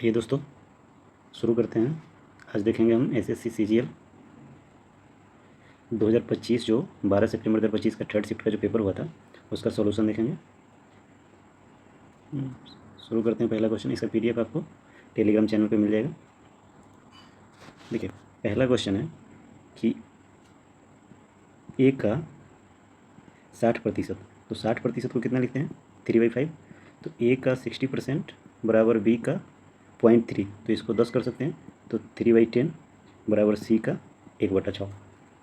आइए दोस्तों शुरू करते हैं। आज देखेंगे हम एसएससी सीजीएल 2025 जो 12 सितंबर 2025 का थर्ड शिफ्ट का जो पेपर हुआ था उसका सॉल्यूशन देखेंगे। शुरू करते हैं। पहला क्वेश्चन, इसका पीडीएफ आपको टेलीग्राम चैनल पे मिल जाएगा। देखिए पहला क्वेश्चन है कि ए का 60%, तो 60% को कितना लिखते हैं 3/5। तो ए का 60% बराबर बी का 0.3, तो इसको 10 कर सकते हैं। तो 3/10 बराबर सी का 1/6।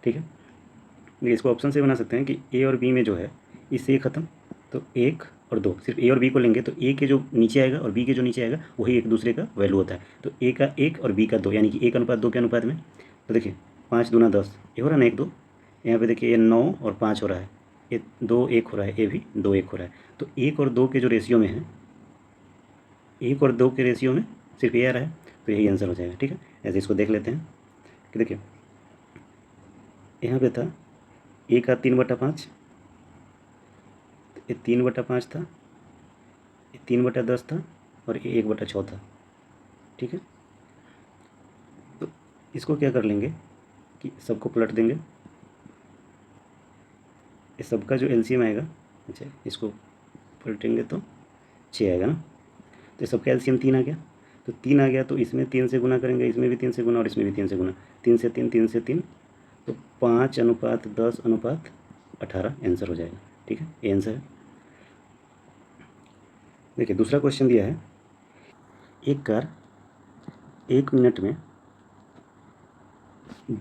ठीक है, देखिए इसको ऑप्शन से बना सकते हैं कि ए और बी में जो है इससे ख़त्म, तो 1 और 2, सिर्फ ए और बी को लेंगे तो ए के जो नीचे आएगा और बी के जो नीचे आएगा वही एक दूसरे का वैल्यू होता है। तो ए का 1 और बी का 2, यानी कि 1:2 के अनुपात में। तो देखिए 5 दूना 10, ये हो रहा है ना 1 2। यहाँ पे देखिए ये 9 और 5 हो रहा है, ये 2 1 हो रहा है, ये भी 2 1 हो रहा है। तो 1 और 2 के जो रेशियो में है, 1 और 2 के रेशियो में सिर्फ ये आ रहा है, तो यही आंसर हो जाएगा। ठीक है, ऐसे इसको देख लेते हैं कि देखिए यहाँ पे था ए का 3/5, ये 3/5 था, ये 3/10 था और ये 1/6 था। ठीक है, तो इसको क्या कर लेंगे कि सबको पलट देंगे, ये सबका जो एलसीएम आएगा, अच्छा इसको पलटेंगे तो 6 आएगा ना। तो सबका एलसीएम 3 आ गया, तो 3 आ गया, तो इसमें 3 से गुना करेंगे, इसमें भी 3 से गुना और इसमें भी 3 से गुना, 3 से 3 3 से 3, तो 5:10:18 आंसर हो जाएगा। ठीक है, ये आंसर है। देखिए दूसरा क्वेश्चन दिया है, एक कार 1 मिनट में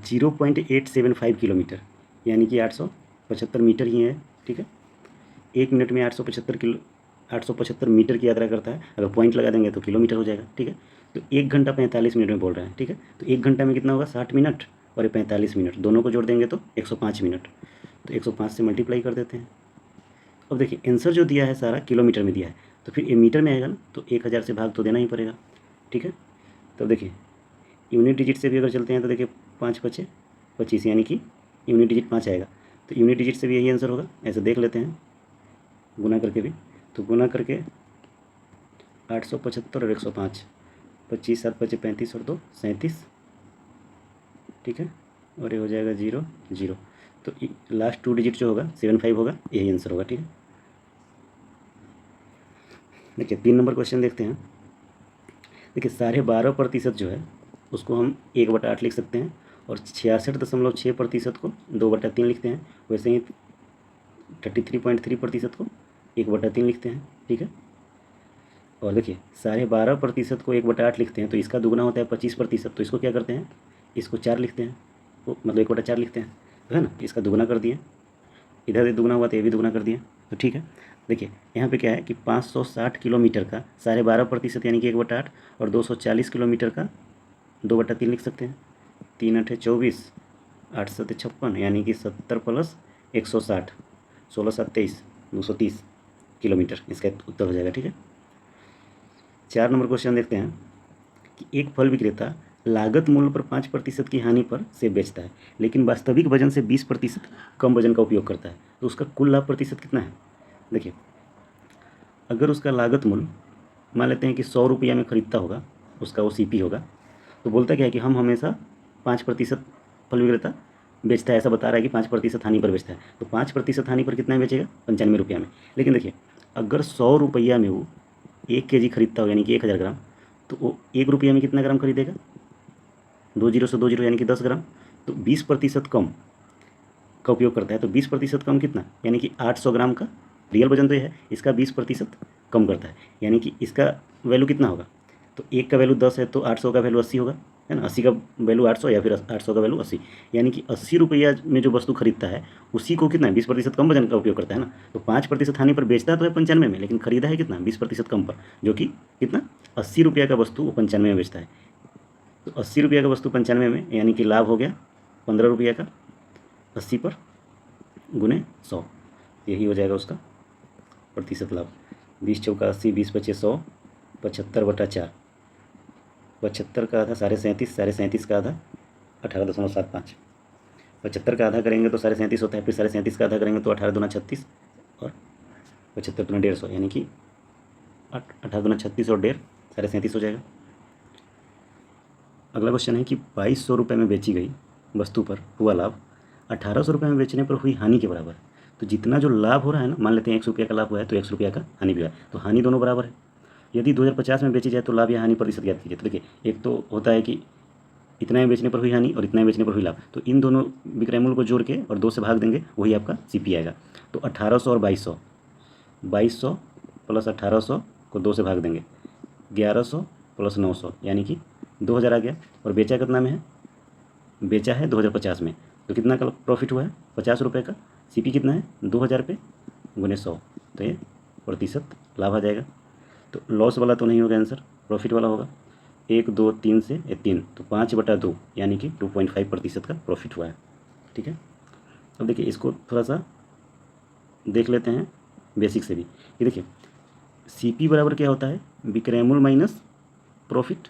0.875 किलोमीटर, यानी कि 875 मीटर ही है। ठीक है, 1 मिनट में 875 मीटर की यात्रा करता है। अगर पॉइंट लगा देंगे तो किलोमीटर हो जाएगा। ठीक है, तो 1 घंटा 45 मिनट में बोल रहा है। ठीक है, तो 1 घंटा में कितना होगा 60 मिनट और ये 45 मिनट, दोनों को जोड़ देंगे तो 105 मिनट। तो 105 से मल्टीप्लाई कर देते हैं। अब देखिए आंसर जो दिया है सारा किलोमीटर में दिया है, तो फिर ये मीटर में आएगा ना, तो 1000 से भाग तो देना ही पड़ेगा। ठीक है, तो देखिए यूनिट डिजिट से भी अगर चलते हैं तो देखिए 5 5 25, यानी कि यूनिट डिजिट 5 आएगा। तो यूनिट डिजिट से भी यही आंसर होगा। ऐसे देख लेते हैं गुना करके भी, तो गुना करके 875 और 105, 25 7 5 35 और 2 37। ठीक है, और ये हो जाएगा 0 0। तो लास्ट 2 डिजिट जो होगा 75 होगा, यही आंसर होगा। ठीक है, देखिए 3 नंबर क्वेश्चन देखते हैं। देखिए 12.5% जो है उसको हम 1/8 लिख सकते हैं, और 66.6% को 2/3 लिखते हैं। वैसे ही 33.3% को 1/3 लिखते हैं। ठीक है, और देखिए 12.5% को 1/8 लिखते हैं, तो इसका दुगना होता है 25%। तो इसको क्या करते हैं, इसको 4 लिखते हैं, वो मतलब 1/4 लिखते हैं, तो है ना, इसका दुगना कर दिए, इधर से दुगना हुआ तो ये भी दुगना कर दिए। तो ठीक है, देखिए यहाँ पे क्या है कि 560 किलोमीटर का 12.5% यानी कि 1/8, और 240 किलोमीटर का 2/3 लिख सकते हैं। 3 8 24, 8 7 56, यानी कि 70 + 160, 16 7 23, 230 किलोमीटर इसका उत्तर हो जाएगा। ठीक है, 4 नंबर क्वेश्चन देखते हैं कि एक फल विक्रेता लागत मूल्य पर 5% की हानि पर सेब बेचता है, लेकिन वास्तविक वजन से 20% कम वजन का उपयोग करता है, तो उसका कुल लाभ प्रतिशत कितना है। देखिए अगर उसका लागत मूल्य मान लेते हैं कि 100 रुपया में ख़रीदता होगा, उसका वो सीपी होगा, तो बोलता क्या है कि हम हमेशा 5% फल विक्रेता बेचता है, ऐसा बता रहा है कि 5% हानि पर बेचता है। तो 5% हानि पर कितना बेचेगा 95 रुपया में। लेकिन देखिए अगर 100 रुपया में वो 1 kg खरीदता हो, यानी कि 1000 ग्राम, तो वो 1 रुपया में कितना ग्राम खरीदेगा, 2 जीरो से 2 जीरो यानी कि 10 ग्राम। तो 20% कम का उपयोग करता है, तो 20% कम कितना, यानी कि 800 ग्राम का रियल वजन तो ये है, इसका 20% कम करता है, यानी कि इसका वैल्यू कितना होगा। तो 1 का वैल्यू 10 है, तो 800 का वैल्यू 80 होगा, है ना। 80 का वैल्यू 800 या फिर 800 का वैल्यू 80, यानी कि 80 रुपया में जो वस्तु खरीदता है उसी को कितना 20% कम वजन का उपयोग करता है ना। तो 5% हानि पर बेचता तो है 95 में, लेकिन खरीदा है कितना 20% कम पर, जो कि कितना 80 रुपया का वस्तु वो 95 में बेचता है। तो 80 रुपया का वस्तु 95 में, यानी कि लाभ हो गया 15 रुपया का 80 पर गुने 100, यही हो जाएगा उसका प्रतिशत लाभ। 20 चौका 80, 20 पचे 100, 75/4, 75 का आधा 37.5, 37.5 का आधा 18.75, 75 का आधा करेंगे तो 37.5 होता है, फिर 37.5 का आधा करेंगे तो 18 दूना 36 और 75 दूना 150, यानी कि 18 दूना 36 और 1.5 37.5 हो जाएगा। अगला क्वेश्चन है कि 2200 रुपये में बेची गई वस्तु पर हुआ लाभ 1800 रुपये में बेचने पर हुई हानि के बराबर है। तो जितना जो लाभ हो रहा है ना, मान लेते हैं 100 रुपये का लाभ हुआ है तो 100 रुपये का हानि भी हुआ है, तो हानि दोनों बराबर है। यदि 2050 में बेची जाए तो लाभ या हानि प्रतिशत ज्ञात कीजिए। तो देखिए, एक तो होता है कि इतना में बेचने पर हुई हानि और इतना में बेचने पर हुई लाभ, तो इन दोनों विक्रय मूल्य को जोड़ के और 2 से भाग देंगे, वही आपका CP आएगा। तो 1800 और 2200, 2200 प्लस 1800 को 2 से भाग देंगे, 1100 प्लस 900 यानी कि 2000 आ गया। और बेचा कितना में है, बेचा है 2050 में, तो कितना का प्रॉफिट हुआ है, 50 रुपये का। CP कितना है, 2000 पे गुने 100, तो ये प्रतिशत लाभ आ जाएगा। तो लॉस वाला तो नहीं होगा आंसर, प्रॉफिट वाला होगा। 1 2 3 से 3, तो 5/2 यानी कि 2.5% का प्रॉफिट हुआ है। ठीक है, अब देखिए इसको थोड़ा सा देख लेते हैं बेसिक से भी। ये देखिए CP बराबर क्या होता है, विक्रय मूल्य माइनस प्रॉफिट,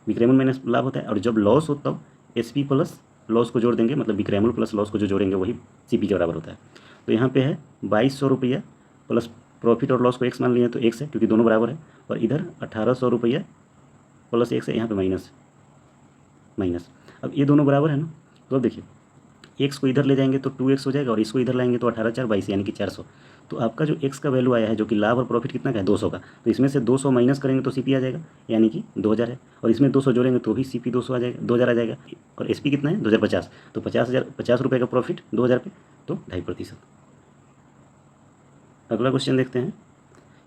विक्रय मूल्य माइनस लाभ होता है। और जब लॉस हो तब SP प्लस लॉस को जोड़ देंगे, मतलब विक्रय मूल्य प्लस लॉस को जो जोड़ेंगे वही CP के बराबर होता है। तो यहाँ पे है 2200 रुपया प्लस प्रॉफिट और लॉस को x मान लिया तो x है, क्योंकि दोनों बराबर है। और इधर 1800 रुपया प्लस x है, यहाँ पे माइनस। अब ये दोनों बराबर है ना, तो अब देखिए x को इधर ले जाएंगे तो 2x हो जाएगा, और इसको इधर लाएंगे तो 18 4 22 यानी कि 400। तो आपका जो x का वैल्यू आया है, जो कि लाभ और प्रॉफिट कितना का है, 200 का, तो इसमें से 200 माइनस करेंगे तो CP आ जाएगा, यानी कि 2000 है। और इसमें 200 जोड़ेंगे तो भी CP 200 आ जाएगा, 2000 आ जाएगा। और SP कितना है, 2050, तो 50 रुपये का प्रॉफिट 2000 पे, तो 2.5%। अगला क्वेश्चन देखते हैं।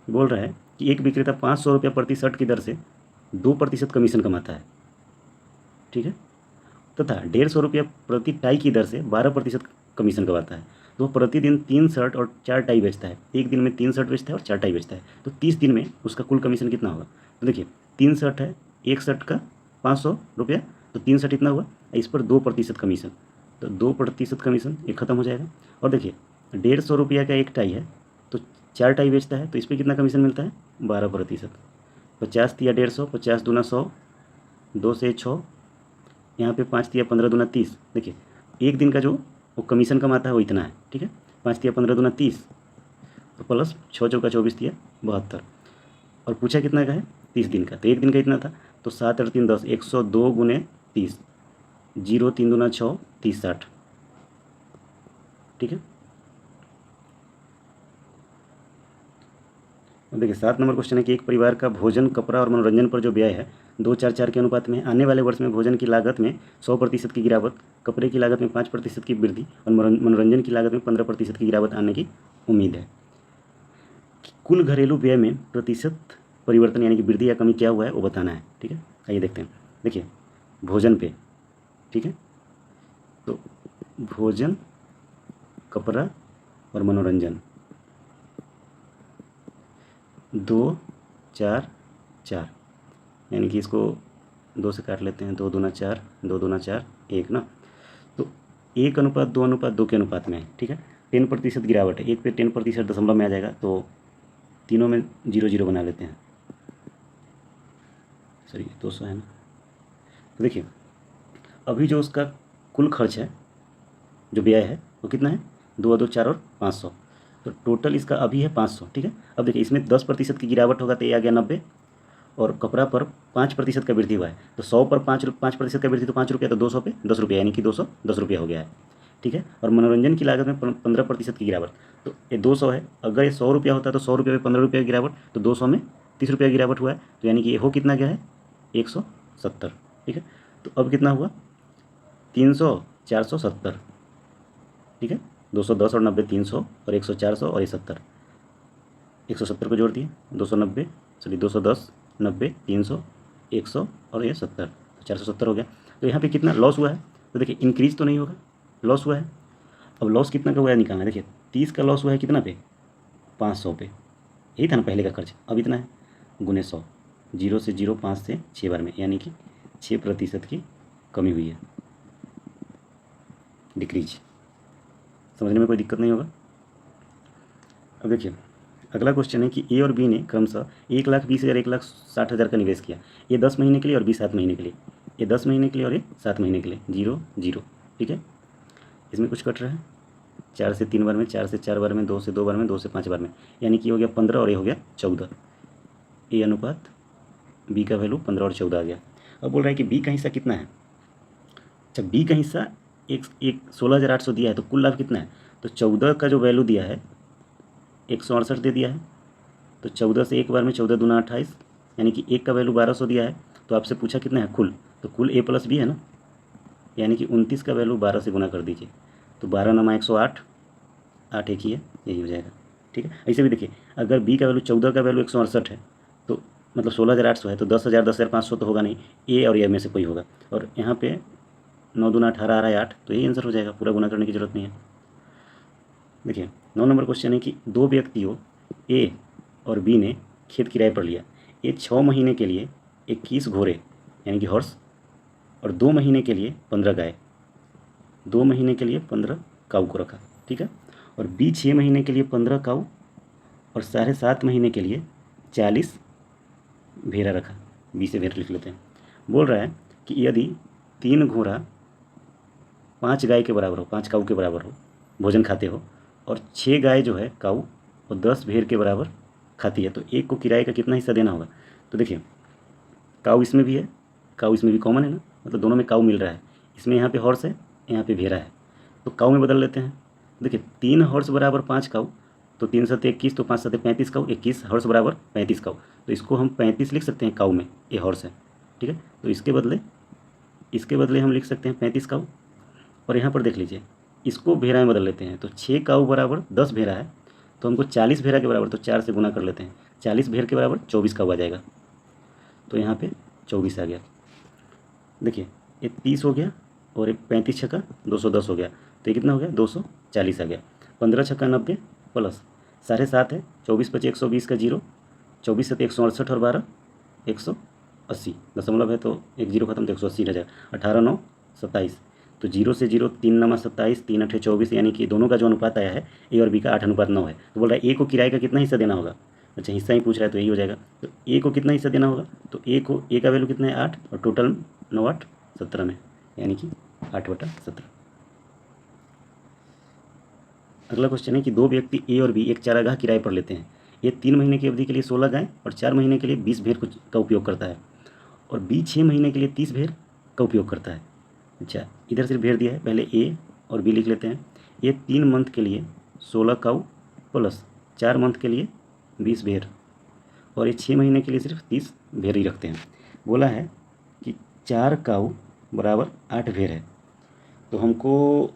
बोल रहा है कि एक विक्रेता 500 रुपये प्रति शर्ट की दर से 2% कमीशन कमाता है, ठीक है, तथा 150 रुपया प्रति टाई की दर से 12% कमीशन कमाता है। तो प्रतिदिन 3 शर्ट और 4 टाई बेचता है, एक दिन में 3 शर्ट बेचता है और 4 टाई बेचता है, तो 30 दिन में उसका कुल कमीशन कितना होगा। तो देखिए 3 शर्ट है, एक शर्ट का 500 रुपया, तो 3 शर्ट इतना हुआ, इस पर 2% कमीशन, तो 2% कमीशन ये खत्म हो जाएगा। और देखिए 150 रुपया का एक टाई है, तो 4 टाई बेचता है, तो इस पर कितना कमीशन मिलता है, 12%। 50 तिया 150, 50 दूना 100, 2 से 6, यहाँ पे 5 तिया 15 दूना 30। देखिए एक दिन का जो वो कमीशन कमाता है वो इतना है, ठीक है, 5 तिया 15 दूना 30, तो प्लस 6 चौका 24 तिया 72। और पूछा कितना का है, 30 दिन का, तो एक दिन का इतना था, तो 7 और 3 10, 102 गुने 30, 0 3 दूना 6, 30 60, ठीक है। देखिए 7 नंबर क्वेश्चन है कि एक परिवार का भोजन, कपड़ा और मनोरंजन पर जो व्यय है 2-4-4 के अनुपात में, आने वाले वर्ष में भोजन की लागत में 100% की गिरावट, कपड़े की लागत में 5% की वृद्धि और मनोरंजन की लागत में 15% की गिरावट आने की उम्मीद है। कुल घरेलू व्यय में प्रतिशत परिवर्तन यानी कि वृद्धि या कमी क्या हुआ है वो बताना है, ठीक है। आइए देखते हैं। देखिए भोजन पे, ठीक है, तो भोजन, कपड़ा और मनोरंजन 2 4 4, यानी कि इसको 2 से काट लेते हैं, 2 दूना 4, 2 दूना 4 1 ना, तो 1:2:2 के अनुपात में है, ठीक है। 10% गिरावट है, एक पे 10% दशमलव में आ जाएगा, तो तीनों में 0 0 बना लेते हैं, सॉरी 200 है ना। तो देखिए अभी जो उसका कुल खर्च है, जो व्यय है वो कितना है, 2 2 4 और 500, तो टोटल इसका अभी है 500, ठीक है। अब देखिए इसमें 10% की गिरावट होगा तो ये आ गया 90, और कपड़ा पर 5% का वृद्धि हुआ है, तो 100 पर 5% का वृद्धि, तो 5 रुपया, तो 200 पे 10 रुपया, यानी कि 210 रुपया हो गया है, ठीक है। और मनोरंजन की लागत में 15% की गिरावट, तो ये 200 है, अगर ये 100 रुपया होता तो 100 रुपये में 15 रुपये की गिरावट, तो 200 में 30 रुपया की गिरावट हुआ है, तो यानी कि ये हो कितना गया है, 170, ठीक है। तो अब कितना हुआ, 300 470, ठीक है, 210 और 90 300 और 100 400 और ये 70, 170 को जोड़ दिए, 290 सॉरी 210 90 300 100 और ये 70, तो 470 हो गया। तो यहाँ पे कितना लॉस हुआ है, तो देखिए इंक्रीज तो नहीं होगा, लॉस हुआ है। अब लॉस कितना का हुआ है निकालना है, देखिए 30 का लॉस हुआ है कितना पे, 500 पे, यही था ना पहले का खर्च, अब इतना है गुने 100, 0 से 0 5 से 6 बार में, यानी कि 6% की कमी हुई है, डिक्रीज। समझने में कोई दिक्कत नहीं होगा। अब देखिए अगला क्वेश्चन है कि ए और बी ने क्रमशः 1,20,000 1,60,000 का निवेश किया, ये 10 महीने के लिए और बी 7 महीने के लिए, ये 10 महीने के लिए और ये 7 महीने के लिए, 0 0, ठीक है। इसमें कुछ कट रहा है, 4 से 3 बार में, 4 से 4 बार में, 2 से 2 बार में, 2 से 5 बार में, यानी कि हो गया 15 और ये हो गया 14, ए अनुपात बी का वैल्यू 15 और 14 आ गया। अब बोल रहा है कि बी का हिस्सा कितना है। अच्छा, बी का हिस्सा एक 16,800 दिया है, तो कुल लाभ कितना है। तो 14 का जो वैल्यू दिया है 168 दे दिया है, तो 14 से एक बार में 14 दूना 28, यानी कि एक का वैल्यू 1200 दिया है। तो आपसे पूछा कितना है कुल, तो कुल ए प्लस बी है ना, यानी कि 29 का वैल्यू 12 से गुना कर दीजिए, तो 12 नमा 108, 8 एक ही है, यही हो जाएगा। ठीक है, ऐसे भी देखिए, अगर बी का वैल्यू 14 का वैल्यू 168 है, तो मतलब 16,800 है, तो 10,000 10,500 तो होगा नहीं, ए और ए में से कोई होगा। और यहाँ पे 9 दूना 18 आ रहा है 8, तो यही आंसर हो जाएगा, पूरा गुना करने की जरूरत नहीं है। देखिए 9 नंबर क्वेश्चन है कि दो व्यक्तियों ए और बी ने खेत किराए पर लिया। ए 6 महीने के लिए 21 घोड़े यानी कि हॉर्स और 2 महीने के लिए 15 गाय, 2 महीने के लिए 15 काऊ को रखा। ठीक है, और बी 6 महीने के लिए 15 काऊ और 7.5 महीने के लिए 40 भेड़ा रखा। बी से भेड़ लिख लेते हैं। बोल रहा है कि यदि 3 घोड़ा 5 गाय के बराबर हो, 5 काऊ के बराबर हो, भोजन खाते हो, और 6 गाय जो है काऊ और 10 भेड़ के बराबर खाती है, तो एक को किराए का कितना हिस्सा देना होगा। तो देखिए काऊ इसमें भी है, काऊ इसमें भी कॉमन है ना, मतलब दोनों में काऊ मिल रहा है। इसमें यहाँ पे हॉर्स है, यहाँ पे भेड़ा है, तो काऊ में बदल लेते हैं। देखिए 3 हॉर्स बराबर 5 काऊ, तो 3 सत्ते 21, तो 5 सत्ते 35 काऊ, 21 हॉर्स बराबर 35 काऊ, तो इसको हम 35 लिख सकते हैं काऊ में, ये हॉर्स है। ठीक है, तो इसके बदले हम लिख सकते हैं 35 काऊ। और यहाँ पर देख लीजिए इसको भेड़ा में बदल लेते हैं, तो 6 काऊ बराबर 10 भेड़ा है, तो हमको 40 भेड़ा के बराबर, तो 4 से गुना कर लेते हैं, 40 भेड़ के बराबर 24 काऊ आ जाएगा, तो यहाँ पे 24 आ गया। देखिए ये 30 हो गया और एक 35 छक्का 210 हो गया, तो ये कितना हो गया 240 आ गया। 15 छक्का 90 प्लस 7.5 है, 24 पचे 120 का जीरो, 24 से 168 और 12 180, दशमलव है तो एक जीरो खत्म, तो 180 रह जाएगा। 18 9 27, तो जीरो से जीरो 3 नमा 27, 3 8 24, यानी कि दोनों का जो अनुपात आया है ए और बी का 8:9 है। तो बोल रहा है ए को किराए का कितना हिस्सा देना होगा। अच्छा हिस्सा ही पूछ रहा है तो यही हो जाएगा। तो ए को कितना हिस्सा देना होगा, तो ए का वैल्यू कितना है 8, और टोटल 9 8 17 में, यानी कि 8/17। अगला क्वेश्चन है कि दो व्यक्ति ए और बी एक चारागाह किराए पर लेते हैं। ए 3 महीने की अवधि के लिए 16 गाय और 4 महीने के लिए 20 भेड़ का उपयोग करता है, और बी 6 महीने के लिए 30 भेड़ का उपयोग करता है। अच्छा इधर सिर्फ भेड़ दिया है, पहले ए और बी लिख लेते हैं। ये 3 मंथ के लिए 16 काऊ प्लस 4 मंथ के लिए 20 भेड़, और ये 6 महीने के लिए सिर्फ 30 भेड़ ही रखते हैं। बोला है कि 4 काऊ बराबर 8 भेड़ है, तो हमको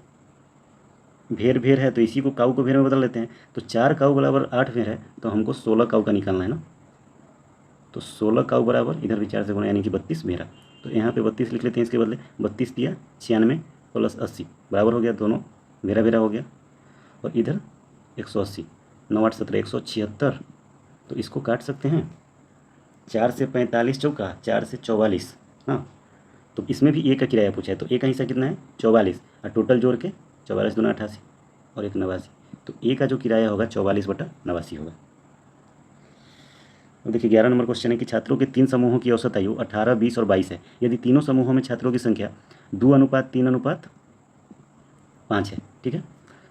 भेड़ है तो इसी को काऊ को भेड़ में बदल लेते हैं। तो 4 काऊ बराबर 8 भेड़ है, तो हमको 16 काऊ का निकालना है ना, तो 16 काऊ बराबर इधर भी 4 से गुणा, यानी कि 32 भेड़ा। तो यहाँ पे 32 लिख लेते हैं, इसके बदले 32 दिया 96 प्लस 80 बराबर हो गया, दोनों भेड़ा हो गया, और इधर 180, 9 8 17 176, तो इसको काट सकते हैं। 4 से 45 चौका, 4 से 44, हाँ, तो इसमें भी ए का किराया पूछा है, तो ए का हिस्सा कितना है 44, और टोटल जोड़ के 44 दूना 88 और 1 89, तो ए का जो किराया होगा 44/89 होगा। तो देखिए 11 नंबर क्वेश्चन है कि छात्रों के 3 समूहों की औसत आयु 18, 20 और 22 है। यदि तीनों समूहों में छात्रों की संख्या 2:3:5 है। ठीक है,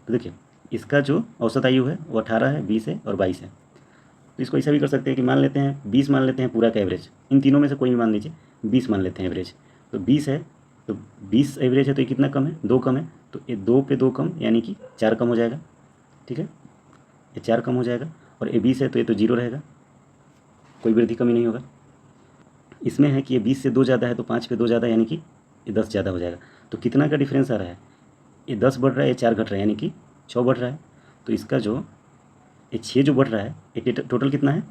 तो देखिए इसका जो औसत आयु है वो 18 है, 20 है और 22 है। तो इसको ऐसा भी कर सकते हैं कि मान लेते हैं 20 मान लेते हैं पूरा का एवरेज, इन तीनों में से कोई भी मान लीजिए, 20 मान लेते हैं एवरेज। तो 20 है, तो 20 एवरेज है, तो ये कितना कम है 2 कम है, तो ये 2 पे 2 कम, यानी कि 4 कम हो जाएगा। ठीक है, ये 4 कम हो जाएगा, और ये 20 है तो ये तो 0 रहेगा, कोई वृद्धि कमी नहीं होगा। इसमें है कि ये 20 से 2 ज़्यादा है, तो 5 पे 2 ज़्यादा, यानी कि ये 10 ज़्यादा हो जाएगा। तो कितना का डिफरेंस आ रहा है, ये 10 बढ़ रहा है, ये 4 घट रहा है, यानी कि 6 बढ़ रहा है। तो इसका जो ये 6 जो बढ़ रहा है, ये टोटल कितना है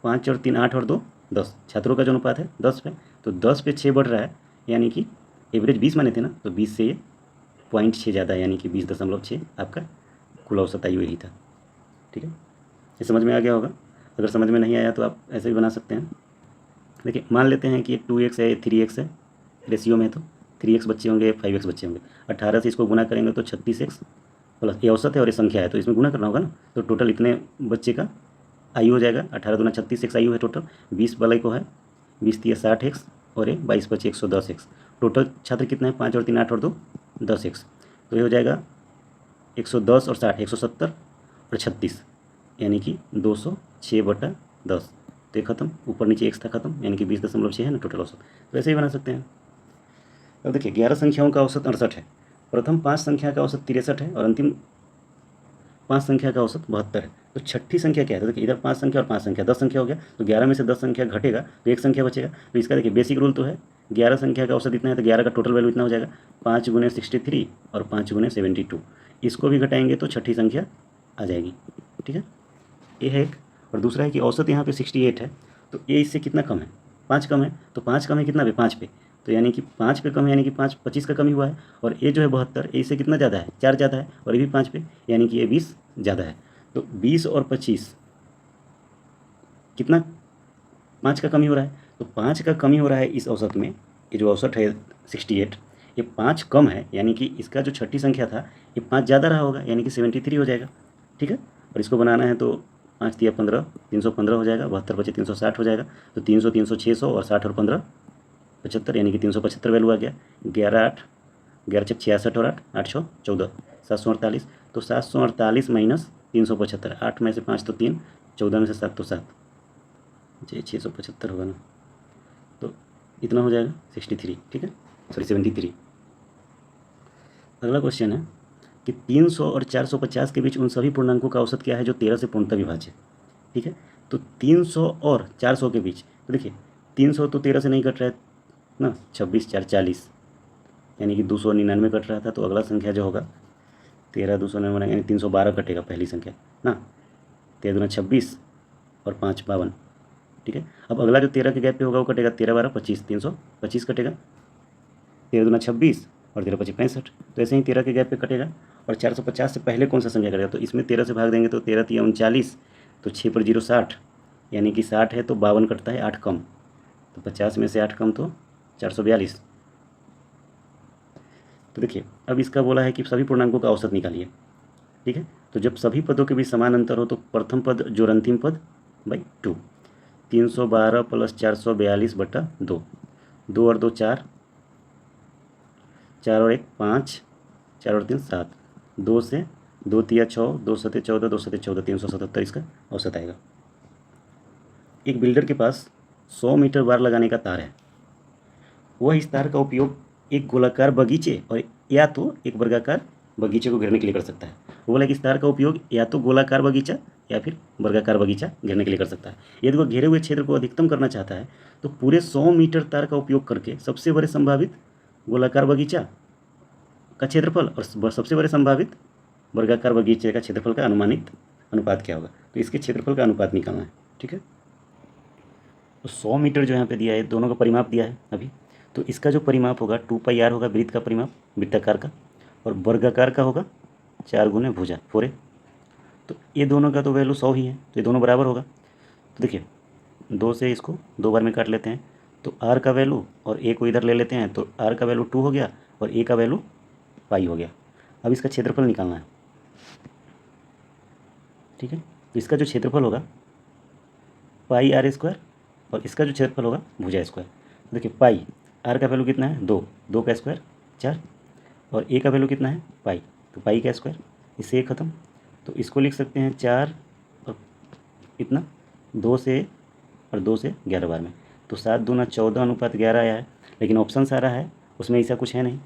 5 और 3 8 और 2 10, छात्रों का जो अनुपात है 10 पे, तो 10 पे 6 बढ़ रहा है, यानी कि एवरेज 20 माने थे ना, तो 20 से ये 0.6 ज़्यादा है, यानी कि 20.6 आपका कुल औसत आयु यही था। ठीक है, ये समझ में आ गया होगा। अगर समझ में नहीं आया तो आप ऐसे भी बना सकते हैं। देखिए मान लेते हैं कि ये 2x है, ये 3x है, रेशियो में तो 3x बच्चे होंगे, 5x बच्चे होंगे। 18 से इसको गुना करेंगे तो 36x प्लस ये औसत है और ये संख्या है, तो इसमें गुना करना होगा ना, तो टोटल इतने बच्चे का आयु हो जाएगा। 18 दूना 36x आयु है टोटल। 20 वाले को है 20 दिया 60x, और ये 22 बचे 110x। टोटल छात्र कितना है 5 और 3 8 और 2 10x, तो ये हो जाएगा 110 और 60 170 और 36, यानी कि 206/10। तो ये खत्म, ऊपर नीचे x था खत्म, यानी कि 20.6 है ना टोटल औसत। तो ऐसे ही बना सकते हैं। अब देखिए 11 संख्याओं का औसत 68 है, प्रथम 5 संख्या का औसत 63 है और अंतिम 5 संख्या का औसत 72 है। तो छठी संख्या क्या है? तो देखिए इधर 5 संख्या और 5 संख्या, 10 संख्या हो गया, तो 11 में से 10 संख्या घटेगा तो एक संख्या बचेगा। तो इसका देखिए बेसिक रूल तो है 11 संख्या का औसत इतना है तो 11 का टोटल वैल्यू इतना हो जाएगा, 5 गुने 63 और 5 गुने 72। इसको भी घटाएंगे तो छठी संख्या आ जाएगी। ठीक है, ये है एक। और दूसरा है कि औसत यहाँ पे 68 है, तो ये इससे कितना कम है? 5 कम है। तो 5 कम है कितना पे? 5 पे, तो यानी कि 5 पे कम है, यानी कि 5 25 का कम ही हुआ है। और ये जो है 72, ये इससे कितना ज़्यादा है? 4 ज़्यादा है, और ये भी 5 पे, यानी कि ये 20 ज़्यादा है। तो 20 और 25 कितना? 5 का कमी हो रहा है। तो 5 का कमी हो रहा है इस औसत में। ये जो औसत है 68, ये 5 कम है, यानी कि इसका जो छठी संख्या था ये 5 ज़्यादा रहा होगा, यानी कि 73 हो जाएगा। ठीक है, और इसको बनाना है तो 5 तिया 15, 315 हो जाएगा, 72 बचे 360 हो जाएगा। तो 300 300 600 और 60 और 15 75, यानी कि 375 वैल्यू आ गया। 11 8 11 छक 66 और 8 8 6 14 748। तो 748 माइनस 375, 8 में से 5 तो 3, 14 में से 7 तो 7, जी 675 होगा ना, तो इतना हो जाएगा 63। ठीक है, सॉरी 73। अगला क्वेश्चन है कि 300 और 450 के बीच उन सभी पूर्णांकों का औसत क्या है जो 13 से पूर्णतः विभाज्य। ठीक है, तो 300 और 400 के बीच, तो देखिए 300 तो 13 से नहीं कट रहा है ना, 26 4 40, यानी कि 299 कट रहा था। तो अगला संख्या जो होगा 13 299, यानी 312 कटेगा पहली संख्या ना, 13 दूना 26 और 5 52। ठीक है, अब अगला जो 13 के गैप पे होगा वो कटेगा, 13 12 25, 325 कटेगा, 13 दूना 26 और 13 25 65। तो ऐसे ही 13 के गैप पे कटेगा। और 450 से पहले कौन सा संख्या कटेगा? तो इसमें 13 से भाग देंगे तो 13 तिया 39, तो 6 पर 0 60, यानी कि 60 है तो 52 कटता है, 8 कम, तो 50 में से 8 कम तो 442। तो देखिए अब इसका बोला है कि सभी पूर्णांकों का औसत निकालिए। ठीक है, तो जब सभी पदों के बीच समान अंतर हो तो प्रथम पद जोड़ अंतिम पद बाई 2, 312 प्लस 442/2, 2 और 2 4, 4 और 1 5, 4 और 3 7, 2 से 2 तिया 6, 2 सते 14, 2 सते 14, 377 इसका औसत आएगा। एक बिल्डर के पास 100 मीटर बार लगाने का तार है, वह इस तार का उपयोग एक गोलाकार बगीचे और या तो एक वर्गाकार बगीचे को घेरने के लिए कर सकता है। वो बोला कि इस तार का उपयोग या तो गोलाकार बगीचा या फिर वर्गाकार बगीचा घेरने के लिए कर सकता है। यदि वह घेरे हुए क्षेत्र को अधिकतम करना चाहता है तो पूरे 100 मीटर तार का उपयोग करके सबसे बड़े संभावित गोलाकार बगीचा का क्षेत्रफल और सबसे बड़े संभावित वर्गाकार बगीचे का क्षेत्रफल का अनुमानित अनुपात क्या होगा? तो इसके क्षेत्रफल का अनुपात निकालना है। ठीक है, तो 100 मीटर जो यहाँ पे दिया है, दोनों का परिमाप दिया है अभी, तो इसका जो परिमाप होगा 2πr होगा वृत्त का परिमाप, वृत्ताकार का, और वर्गाकार का होगा 4 गुने भुजा 4a। तो ये दोनों का तो वैल्यू 100 ही है, तो ये दोनों बराबर होगा। तो देखिए 2 से इसको 2 बार में काट लेते हैं, तो r का वैल्यू और a को इधर ले लेते हैं, तो r का वैल्यू 2 हो गया और a का वैल्यू पाई हो गया। अब इसका क्षेत्रफल निकालना है। ठीक है, तो इसका जो क्षेत्रफल होगा पाई r स्क्वायर और इसका जो क्षेत्रफल होगा भुजा स्क्वायर। देखिए पाई, r का वैल्यू कितना है 2, 2 का स्क्वायर 4, और a का वैल्यू कितना है पाई, तो पाई का स्क्वायर, इससे ये ख़त्म। तो इसको लिख सकते हैं 4 और इतना 2 से और 2 से 11 बार में, तो 7 दूना 14 अनुपात 11 आया है। लेकिन ऑप्शन सारा है उसमें ऐसा कुछ है नहीं,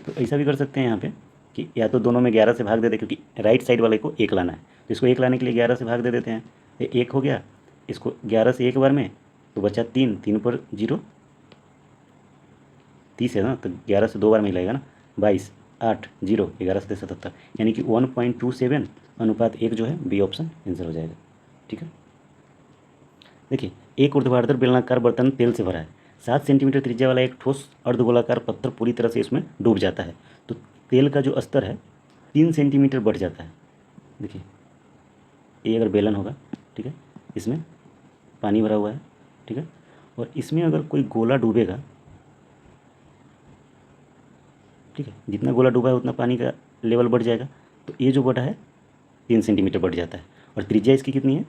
तो ऐसा भी कर सकते हैं यहाँ पे कि या तो दोनों में 11 से भाग दे दे, क्योंकि राइट साइड वाले को 1 लाना है, तो इसको 1 लाने के लिए 11 से भाग दे देते हैं, ये 1 हो गया। इसको 11 से 1 बार में तो बचा 3, 3 पर 0 30 है ना, तो 11 से 2 बार में लगेगा ना, 22 8 0 11 से 77, यानी कि 1.27 अनुपात 1 जो है बी ऑप्शन आंसर हो जाएगा। ठीक है, देखिए एक ऊर्ध्वाधर बेलनाकार बर्तन तेल से भरा है, 7 सेंटीमीटर त्रिज्या वाला एक ठोस अर्धगोलाकार पत्थर पूरी तरह से इसमें डूब जाता है, तो तेल का जो स्तर है 3 सेंटीमीटर बढ़ जाता है। देखिए ये अगर बेलन होगा, ठीक है, इसमें पानी भरा हुआ है, ठीक है, और इसमें अगर कोई गोला डूबेगा, ठीक है, जितना गोला डूबा है उतना पानी का लेवल बढ़ जाएगा, तो ये जो बढ़ा है 3 सेंटीमीटर बढ़ जाता है, और त्रिज्या इसकी कितनी है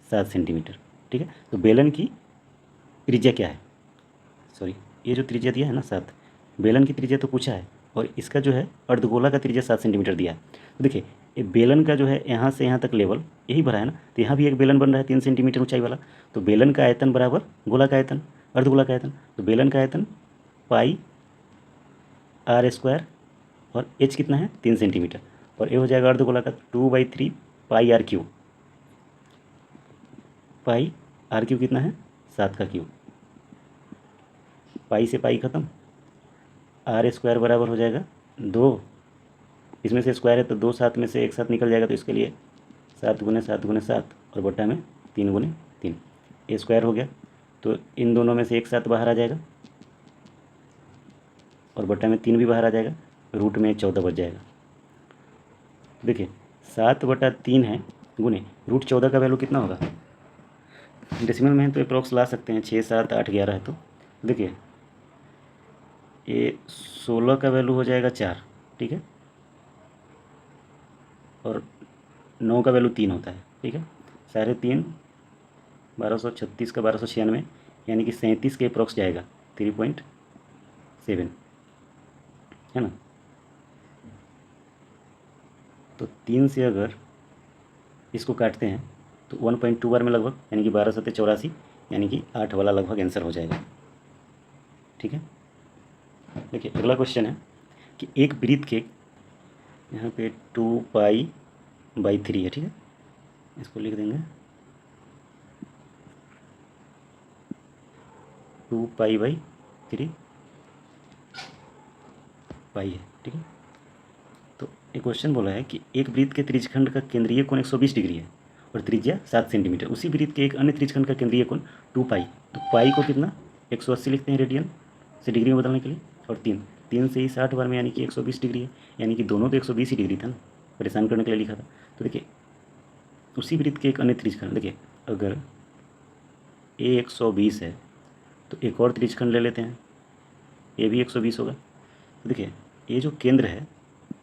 7 सेंटीमीटर। ठीक है, तो बेलन की त्रिज्या क्या है, सॉरी ये जो त्रिज्या दिया है ना 7, बेलन की त्रिज्या तो पूछा है, और इसका जो है अर्धगोला का त्रिज्या 7 सेंटीमीटर दिया है। तो देखिए ये बेलन का जो है यहाँ से यहाँ तक लेवल यही भरा है ना, तो यहाँ भी एक बेलन बन रहा है 3 सेंटीमीटर ऊंचाई वाला। तो बेलन का आयतन बराबर गोला का आयतन, अर्धगोला का आयतन। तो बेलन का आयतन पाई आर स्क्वायर और एच कितना है 3 सेंटीमीटर, और ये हो जाएगा अर्धगोला का 2/3 pi R cube. Pi R cube कितना है 7 का क्यूब, पाई से पाई खत्म, आर स्क्वायर बराबर हो जाएगा 2, इसमें से स्क्वायर है तो 2 7 में से एक साथ निकल जाएगा, तो इसके लिए 7 गुने 7 गुने 7 और बट्टा में 3 गुने 3, ए स्क्वायर हो गया। तो इन दोनों में से एक साथ बाहर आ जाएगा और बट्टा में 3 भी बाहर आ जाएगा, रूट में 14 बच जाएगा। देखिए 7/3 है गुने रूट 14 का वैल्यू कितना होगा, डेसिमल में है तो अप्रॉक्स ला सकते हैं, 6 7 8 11 है। तो देखिए ये 16 का वैल्यू हो जाएगा 4, ठीक है, और 9 का वैल्यू 3 होता है, ठीक है। 3.5 1236 का 1296, यानी कि 37 के अप्रॉक्स जाएगा, 3.7 है ना। तो 3 से अगर इसको काटते हैं तो 1.2 बार में लगभग, यानी कि 12 7 84, यानी कि 8 वाला लगभग आंसर हो जाएगा, ठीक है। देखिए अगला क्वेश्चन है कि एक वृत्त के यहाँ पे 2π/3 है, ठीक है, इसको लिख देंगे 2π/3 पाई है, ठीक है। तो एक क्वेश्चन बोला है कि एक वृत्त के त्रिज्यखंड का केंद्रीय कोण 120 डिग्री है और त्रिज्या 7 सेंटीमीटर। उसी वृत्त के एक अन्य त्रिज्यखंड का केंद्रीय कोण 2π, तो पाई को कितना 180 लिखते हैं रेडियन से डिग्री में बदलने के लिए, और 3 से ही 60 बार में, यानी कि 120 डिग्री है, यानी कि दोनों तो 120 ही डिग्री था ना, परेशान करने के लिए लिखा था। तो देखिए उसी वृत्त के एक अन्य त्रिज्यखंड, देखिए अगर ए 120 है तो एक और त्रिज्यखंड ले लेते हैं, ये भी 120 होगा। तो देखिए ये जो केंद्र है,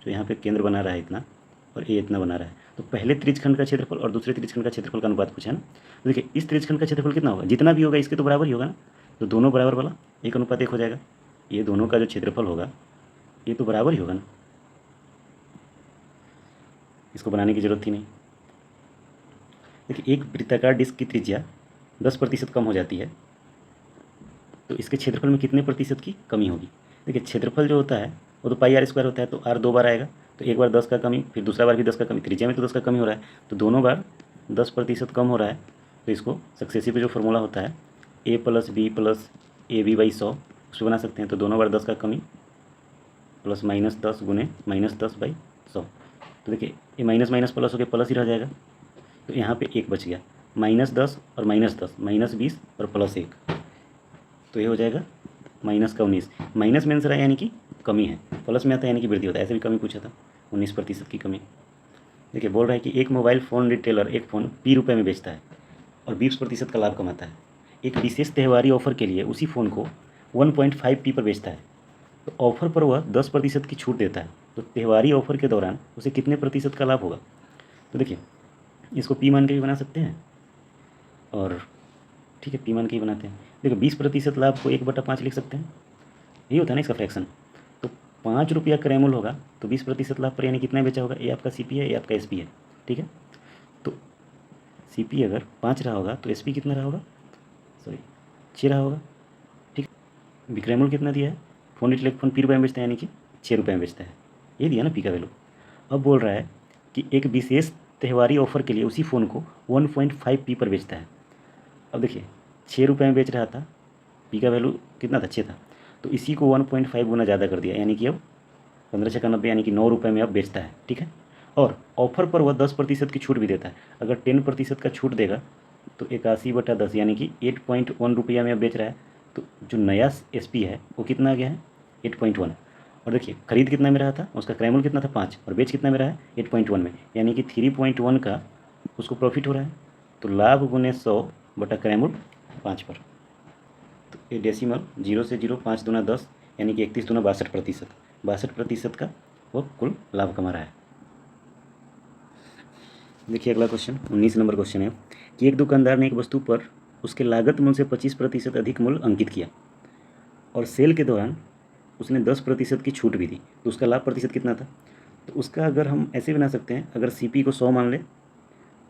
जो यहाँ पे केंद्र बना रहा है इतना, और ये इतना बना रहा है, तो पहले त्रिज्यखंड का क्षेत्रफल और दूसरे त्रिज्यखंड का क्षेत्रफल का अनुपात पूछा है ना। तो देखिए इस त्रिज्यखंड का क्षेत्रफल कितना होगा, जितना भी होगा इसके तो बराबर ही होगा ना, तो दोनों बराबर वाला 1:1 हो जाएगा। ये दोनों का जो क्षेत्रफल होगा ये तो बराबर ही होगा ना, इसको बनाने की जरूरत ही नहीं। देखिए एक वृत्ताकार डिस्क की त्रिज्या 10% कम हो जाती है तो इसके क्षेत्रफल में कितने प्रतिशत की कमी होगी। देखिए क्षेत्रफल जो होता है वो तो पाई आर स्क्वायर होता है, तो आर 2 बार आएगा, तो एक बार 10 का कमी, फिर दूसरा बार भी 10 का कमी, त्रिज्या में तो 10 का कमी हो रहा है, तो दोनों बार 10% कम हो रहा है। तो इसको सक्सेसिव पे जो फॉर्मूला होता है a + b + ab/100 उसको बना सकते हैं। तो दोनों बार 10 का कमी प्लस -10 गुने -10/100। तो देखिए ये माइनस माइनस प्लस हो के प्लस ही रह जाएगा, तो यहाँ पे 1 बच गया, -10 और -10 -20 और +1, तो ये हो जाएगा -19। माइनस में आंसर है यानी कि कमी है, प्लस में आता है यानी कि वृद्धि होता है, ऐसे भी कमी पूछा था 19% की कमी। देखिए बोल रहा है कि एक मोबाइल फ़ोन रिटेलर एक फ़ोन 20 रुपये में बेचता है और 20% का लाभ कमाता है। एक विशेष त्यौहारी ऑफर के लिए उसी फ़ोन को 1.5p पर बेचता है, तो ऑफर पर वह 10% की छूट देता है, तो त्यौहारी ऑफर के दौरान उसे कितने प्रतिशत का लाभ होगा। तो देखिए इसको पी मान के भी बना सकते हैं, और ठीक है पी मान के ही बनाते हैं। देखो 20% लाभ को 1/5 लिख सकते हैं, यही होता है ना इसका फ्रैक्शन। तो 5 रुपया क्रैमुल होगा तो 20% लाभ पर यानी कितना बेचा होगा, ये आपका CP है, ये आपका SP है, ठीक है। तो CP अगर 5 रहा होगा तो SP कितना रहा होगा, सॉरी 6 रहा होगा, ठीक। विक्रैमुल कितना दिया है, फ़ोन रिटेलर फ़ोन P रुपये में बेचता है, यानी कि 6 रुपये में बेचता है, ये दिया ना P का वैल्यू। अब बोल रहा है कि एक विशेष त्यौहारी ऑफर के लिए उसी फ़ोन को 1.5p पर बेचता है। अब देखिए 6 रुपये में बेच रहा था, P का वैल्यू कितना था 6 था, तो इसी को 1.5 गुना ज़्यादा कर दिया, यानी कि अब 15×6 = 90, यानी कि 9 रुपये में अब बेचता है, ठीक है। और ऑफर पर वह 10% की छूट भी देता है, अगर 10% का छूट देगा तो 81/10 यानी कि 8.1 रुपया में अब बेच रहा है। तो जो नया SP है वो कितना आ गया है 8.1, और देखिए खरीद कितना में रहा था, उसका क्रैमुल कितना था 5, और बेच कितना में रहा है 8.1 में, यानी कि 3.1 का उसको प्रॉफिट हो रहा है। तो लाभ गुने 100 क्रैमुल 5 पर, तो ये डेसिमल 0 से 0 5 दूना 10, यानी कि 31 दूना 62%, 62% का वो कुल लाभ कमा रहा है। देखिए अगला क्वेश्चन 19 नंबर क्वेश्चन है कि एक दुकानदार ने एक वस्तु पर उसके लागत मूल्य से 25% अधिक मूल्य अंकित किया और सेल के दौरान उसने 10% की छूट भी दी, तो उसका लाभ प्रतिशत कितना था। तो उसका अगर हम ऐसे बना सकते हैं, अगर CP को 100 मान ले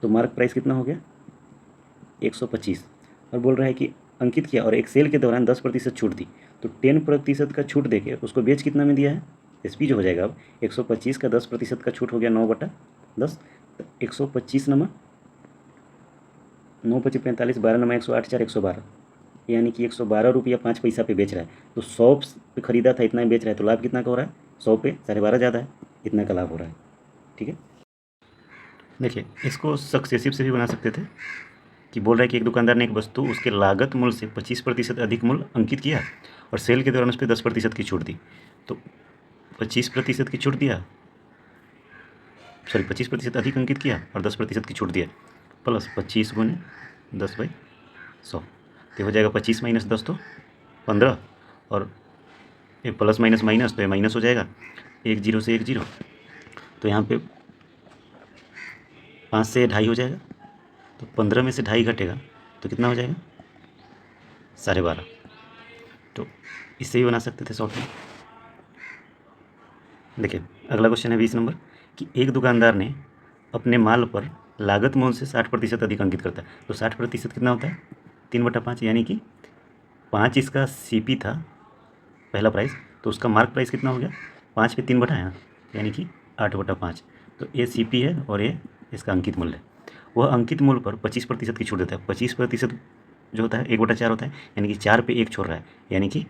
तो मार्क प्राइस कितना हो गया 125, और बोल रहा है कि अंकित किया और एक सेल के दौरान 10% छूट दी, तो 10% का छूट देके उसको बेच कितना में दिया है, SP जो हो जाएगा अब 125 का 10% का छूट हो गया 9/10, तो 125 नमा 9×5 = 45, 12 नमा 108, 4 112, यानी कि 112 रुपया 5 पैसा पे बेच रहा है। तो 100 पे ख़रीदा था, इतना ही बेच रहा है, तो लाभ कितना का हो रहा है, 100 पे 12.5 ज़्यादा है, इतना का लाभ हो रहा है। ठीक है, देखिए इसको सक्सेसिव से भी बना सकते थे कि बोल रहा है कि एक दुकानदार ने एक वस्तु उसके लागत मूल्य से 25% अधिक मूल्य अंकित किया और सेल के दौरान उस पर 10% की छूट दी। तो 25% की छूट दिया, सॉरी 25% अधिक अंकित किया और 10% की छूट दिया, प्लस 25 × 10/100, तो हो जाएगा 25 - 10 तो 15, और ये प्लस माइनस माइनस तो ये माइनस हो जाएगा, 1 0 से 1 0, तो यहाँ पे 5 से 2.5 हो जाएगा, तो 15 में से 2.5 घटेगा तो कितना हो जाएगा 12.5। तो इससे ही बना सकते थे शॉर्ट में। देखिए अगला क्वेश्चन है 20 नंबर कि एक दुकानदार ने अपने माल पर लागत मूल्य से 60% अधिक अंकित करता है, तो 60% कितना होता है 3/5, यानी कि 5 इसका CP था पहला प्राइस, तो उसका मार्क प्राइस कितना हो गया 5 पे 3 बढ़ाया, यानी कि 8/5। तो ये CP है और ये इसका अंकित मूल्य है। वह अंकित मूल्य पर 25% की छूट देता है। 25% जो होता है 1/4 होता है, यानी कि 4 पे 1 छोड़ रहा है, यानी कि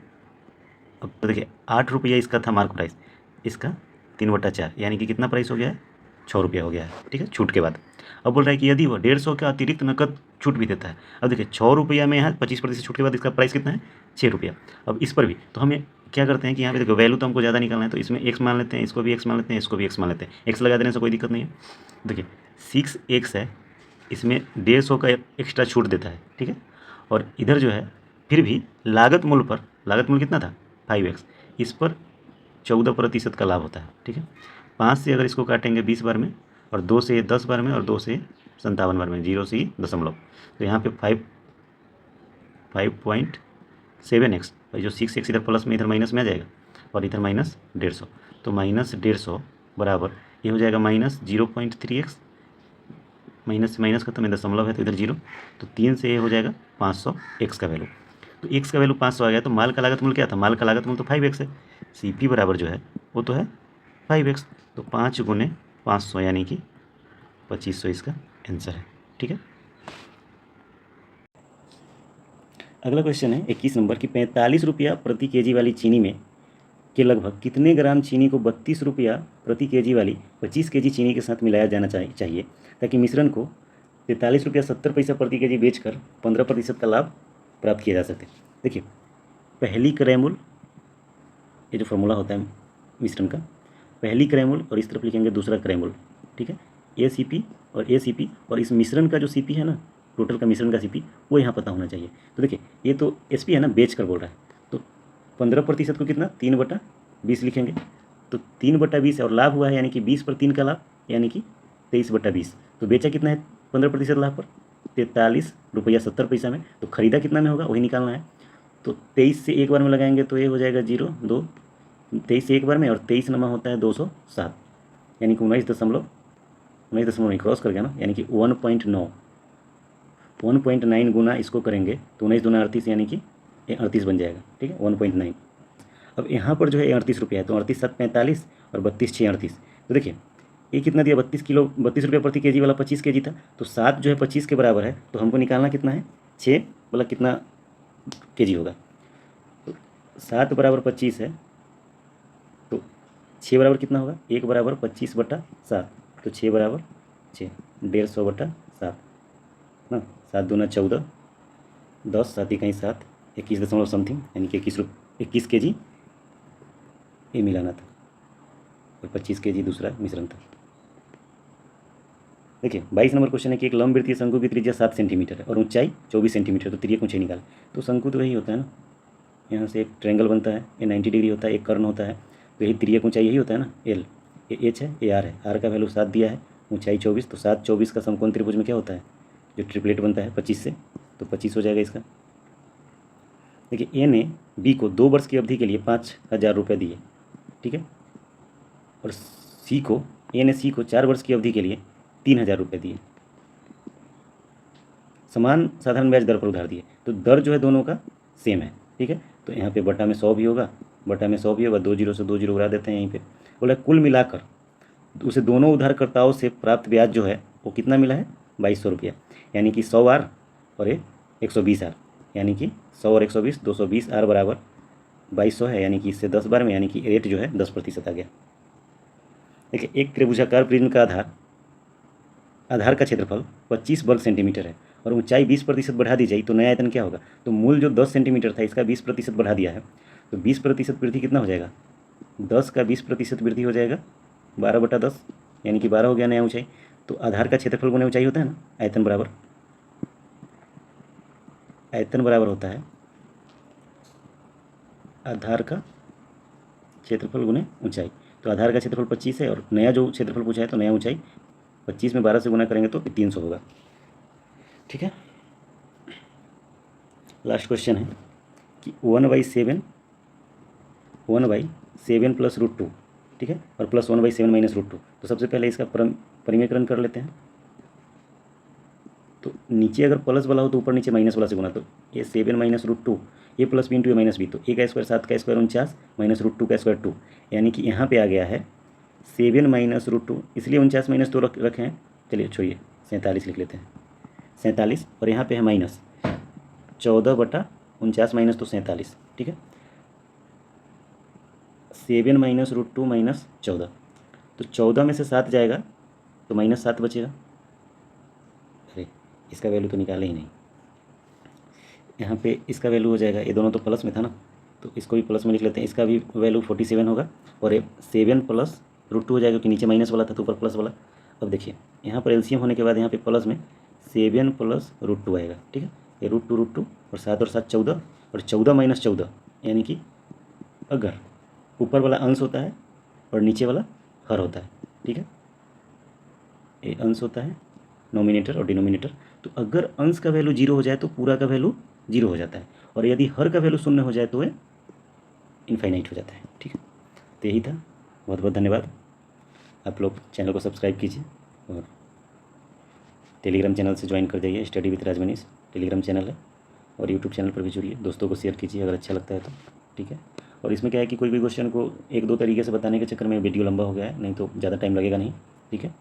अब तो देखिए 8 रुपया इसका था मार्क प्राइस, इसका 3/4, यानी कि कितना प्राइस हो गया है 6 रुपया हो गया है। ठीक है, छूट के बाद अब बोल रहा है कि यदि वह 150 का अतिरिक्त नकद छूट भी देता है, अब देखिए 6 रुपया में यहाँ 25% छूट के बाद इसका प्राइस कितना है 6 रुपया। अब इस पर भी तो हमें क्या करते हैं कि यहाँ पे देखो वैल्यू तो हमको ज़्यादा निकालना है, तो इसमें x मान लेते हैं, इसको भी x मान लेते हैं, इसको भी x मान लेते हैं, x लगा देने से कोई दिक्कत नहीं है। देखिए 6x है, इसमें 150 का एक्स्ट्रा छूट देता है। ठीक है, और इधर जो है फिर भी लागत मूल्य पर, लागत मूल्य कितना था 5x, इस पर 14% का लाभ होता है। ठीक है, 5 से अगर इसको काटेंगे 20 बार में, और 2 से 10 बार में, और 2 से 57 बार में, 0 से दशमलव, तो यहाँ पे 5.7x, और जो 6x इधर प्लस में इधर माइनस में आ जाएगा, और इधर -150, तो -150 बराबर ये हो जाएगा -0.3x, माइनस से माइनस खत्म है, दशमलव है तो इधर 0, तो 3 से ये हो जाएगा 500 x का वैल्यू। तो x का वैल्यू 500 आ गया, तो माल का लागत मूल्य क्या था, माल का लागत मूल्य तो 5x है, CP बराबर जो है वो तो है 5x, तो 5 × 500 यानी कि 2500 इसका आंसर है। ठीक है, अगला क्वेश्चन है 21 नंबर की 45 रुपया प्रति kg वाली चीनी में के लगभग कितने ग्राम चीनी को 32 रुपया प्रति kg वाली 25 kg चीनी के साथ मिलाया जाना चाहिए ताकि मिश्रण को 43 रुपया 70 पैसा प्रति kg बेचकर 15% का लाभ प्राप्त किया जा सके। देखिए पहली क्रय मूल्य, ये जो फॉर्मूला होता है मिश्रण का, पहली क्रय मूल्य और इस तरफ लिखेंगे दूसरा क्रय मूल्य। ठीक है, ACP और ACP, और इस मिश्रण का जो CP है ना, टोटल का मिश्रण का CP वो यहाँ पता होना चाहिए। तो देखिए ये तो SP है ना, बेच कर बोल रहा है, तो 15% को कितना 3/20 लिखेंगे, तो 3/20 और लाभ हुआ है, यानी कि 20 पर 3 का लाभ, यानी कि 23/20। तो बेचा कितना है 15% लाभ पर 43 रुपया 70 पैसा में, तो खरीदा कितना में होगा वही निकालना है। तो 23 से एक बार में लगाएंगे तो ये हो जाएगा 0 2, 23 से एक बार में, और 23 नमा होता है 207, यानी कि 19 दशमलव नहीं क्रॉस कर गया ना, यानी कि 1.9 गुना इसको करेंगे तो 19 दूना 38, यानी कि ये 38 बन जाएगा। ठीक है, 1.9। अब यहाँ पर जो है 38 रुपया है, तो 38 7 45 और 32 6 38, तो देखिए ये कितना दिया 32 रुपये प्रति kg वाला 25 kg था, तो 7 जो है 25 के बराबर है, तो हमको निकालना कितना है 6 वाला कितना kg होगा, तो 7 बराबर 25 है, तो 6 बराबर कितना होगा 1 बराबर 25/7, तो 6 बराबर 6, 150/7 ना, 7 दूना 14, 10 7 इकाई 7, 21 दशमलव समथिंग, यानी कि 21 kg ये मिलाना था, और 25 kg दूसरा मिश्रण था। देखिए 22 नंबर क्वेश्चन है कि एक लंबवृत्तीय शंकु की त्रिज्या 7 सेंटीमीटर है और ऊंचाई 24 सेंटीमीटर, तो तिर्यक ऊंचाई निकाल। तो शंकु तो वही होता है ना, यहाँ से एक ट्रायंगल बनता है, ये 90 डिग्री होता है, एक कर्ण होता है, तो यही तिर्यक ऊंचाई यही होता है ना, L, ये H है, ये R है, R का वैल्यू 7 दिया है, ऊंचाई 24, तो 7 24 का समकोण त्रिभुज में क्या होता है जो ट्रिपलेट बनता है 25 से, तो 25 हो जाएगा इसका। देखिए A ने B को 2 वर्ष की अवधि के लिए 5,000 रुपये दिए, ठीक है, और ए ने सी को 4 वर्ष की अवधि के लिए 3,000 रुपये दिए, समान साधारण ब्याज दर पर उधार दिए। तो दर जो है दोनों का सेम है, ठीक है। तो यहाँ पे बटा में 100 भी होगा, बटा में 100 भी होगा, 2 जीरो से 2 जीरो उड़ा देते हैं यहीं पे। बोला कुल मिलाकर उसे दोनों उधारकर्ताओं से प्राप्त ब्याज जो है वो कितना मिला है, 2200 रुपया, यानी कि 100 आर और 120 आर, यानी कि 100 और 120 220 आर बराबर 2200 है, यानी कि इससे 10 बार में, यानी कि रेट जो है 10% आ गया। देखिए, एक त्रिभुजाकार प्रिज्म का आधार का क्षेत्रफल 25 वर्ग सेंटीमीटर है और ऊंचाई 20% बढ़ा दी जाए तो नया आयतन क्या होगा। तो मूल जो 10 सेंटीमीटर था इसका 20% बढ़ा दिया है, तो 20% वृद्धि कितना हो जाएगा, 10 का 20% वृद्धि हो जाएगा 12/10, यानी कि 12 हो गया नया ऊंचाई। तो आधार का क्षेत्रफल गुने ऊंचाई होता है ना, आयतन बराबर होता है आधार का क्षेत्रफल गुने ऊंचाई। तो आधार का क्षेत्रफल 25 है और नया जो क्षेत्रफल पूछा है तो नया ऊंचाई 25 में 12 से गुना करेंगे तो 300 होगा, ठीक है। लास्ट क्वेश्चन है कि 1/7 प्लस √2, ठीक है, और प्लस 1/7 माइनस √2। तो सबसे पहले इसका परिमेयकरण कर लेते हैं। तो नीचे अगर प्लस वाला हो तो ऊपर नीचे माइनस वाला से गुना, तो ये 7 माइनस √2, ये प्लस बी इंटू ए माइनस बी, तो ए का स्क्वायर 7 का स्क्वायर 49 माइनस √2 का स्क्वायर 2, यानी कि यहाँ पे आ गया है 7 माइनस √2, इसलिए 49 माइनस 2 रखे हैं। चलिए छोड़िए, 47 लिख लेते हैं, 47, और यहाँ पे है माइनस 14/49 माइनस तो 47, ठीक है। 7 माइनस √2 माइनस 14, तो 14 में से 7 जाएगा तो माइनस 7 बचेगा। अरे इसका वैल्यू तो निकाले ही नहीं, यहाँ पे इसका वैल्यू हो जाएगा, ये दोनों तो प्लस में था ना, तो इसको भी प्लस में लिख लेते हैं, इसका भी वैल्यू 47 होगा, और ये 7 प्लस √2 हो जाएगा क्योंकि नीचे माइनस वाला था तो ऊपर प्लस वाला। अब देखिए यहाँ पर एलसीएम होने के बाद यहाँ पे प्लस में 7 प्लस √2 आएगा, ठीक है, ये √2 और 7 और 7 14, और 14 माइनस 14, यानी कि अगर ऊपर वाला अंश होता है और नीचे वाला हर होता है, ठीक है, ये अंश होता है नोमिनेटर और डिनोमिनेटर, तो अगर अंश का वैल्यू 0 हो जाए तो पूरा का वैल्यू 0 हो जाता है, और यदि हर का वैल्यू 0 हो जाए तो ये इनफाइनाइट हो जाता है, ठीक है। तो यही था, बहुत बहुत धन्यवाद। आप लोग चैनल को सब्सक्राइब कीजिए और टेलीग्राम चैनल से ज्वाइन कर जाइए, study with Raj Manish Telegram channel है, और यूट्यूब चैनल पर भी जुड़िए, दोस्तों को शेयर कीजिए अगर अच्छा लगता है तो, ठीक है। और इसमें क्या है कि कोई भी क्वेश्चन को 1-2 तरीके से बताने के चक्कर में वीडियो लंबा हो गया है, नहीं तो ज़्यादा टाइम लगेगा नहीं, ठीक है।